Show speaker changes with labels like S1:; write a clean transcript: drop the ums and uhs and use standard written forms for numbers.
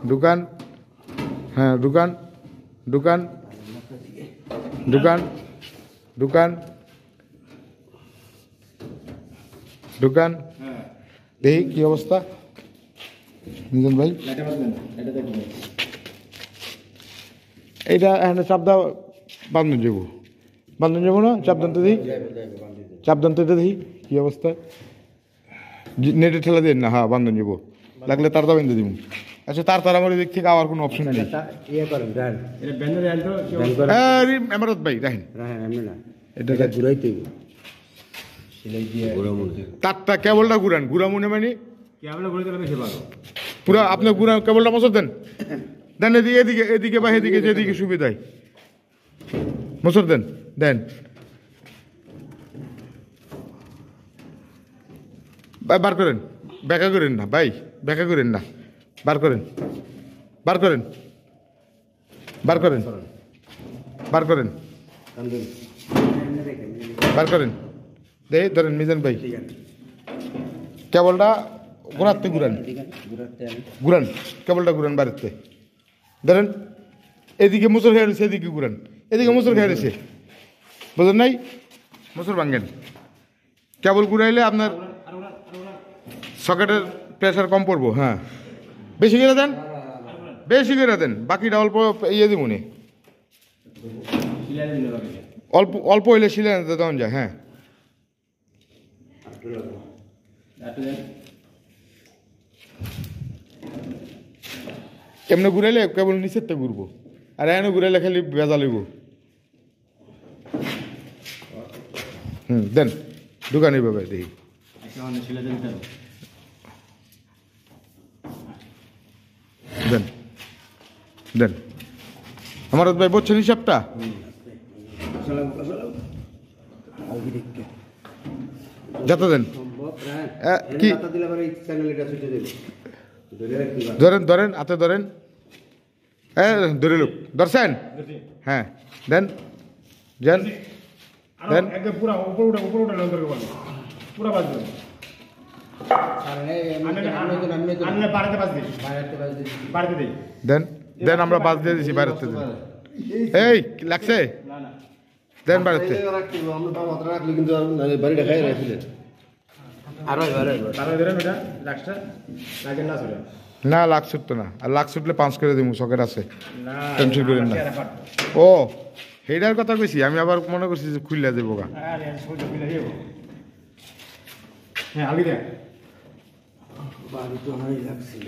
S1: ঢুকান হ্যাঁ ঢুকান ঢুকান ঢুকান ঢুকান ঢুকান দেখি কি অবস্থা মিজান ভাই এইটা এখানে চাপ দাও বান্ধন যাবো না চাপ দানতে দিই চাপ দানতে দেখি কি অবস্থা নেটে ঠেলা দিন না হ্যাঁ বান্ধন যাবো লাগলে তার দাও বেঁধে দিব আচ্ছা তার আমার দিক থেকে আবার কোনো অপশন নেই এমারত ভাই রাখেন এটা তারটা কেবলটা ঘুরান ঘুরা মনে মানে পুরা আপনার ঘুরা কেবলটা মশর দেন দেন এদিকে এদিকে এদিকে বা এদিকে যেদিকে সুবিধায় মশর দেন দেন বার করেন ব্যাকা করেন না ভাই ব্যাকা করেন না বার করেন বার করেন বার করেন বার করেন বার করেন দে ধরেন মিজান ভাই কেবলটা ঘোরাতে ঘুরান ঘুরান কেবলটা ঘুরান বাড়িতে ধরেন এদিকে মুসর খেয়ে রয়েছে এদিকে ঘুরান এদিকে মুসর খেয়ে রয়েছে বুঝলেন নাই মুসর ভাঙ্গেন কেবল ঘুরাইলে আপনার সকেটের প্রেশার কম পড়বো হ্যাঁ বেশি করে দেন বেশি করে দেন বাকিটা অল্প ইয়ে দিব নি অল্প অল্প হইলে শিলে দেওয়া যায় হ্যাঁ এমনি ঘুরাইলে কেবল নিচের তো ঘুরবো আর এনে ঘুরাইলে খালি ভেজা লইব দেন দোকানে ভাবে দেখি দেন দেন আমার ভাই বলছেন হিসাবটা যত দেন কি ধরেন ধরেন হাতে ধরেন ধরে লোক ধরছেন হ্যাঁ দেন দেন দেন দেন দেন আমরা বাস দিয়ে দিছি বাইরে এই লাগছে দেন বাড়িতে না লাখ ছুটতো না আর লাখ ছুটলে 5 করে দিব সকেট আছে টেনশন করেন না ও সেইটার কথা কইছি আমি আবার মনে করছি যে খুললে দেবো গা
S2: হ্যাঁ আলি দেখ বাড়ি তো হয় লাগছিল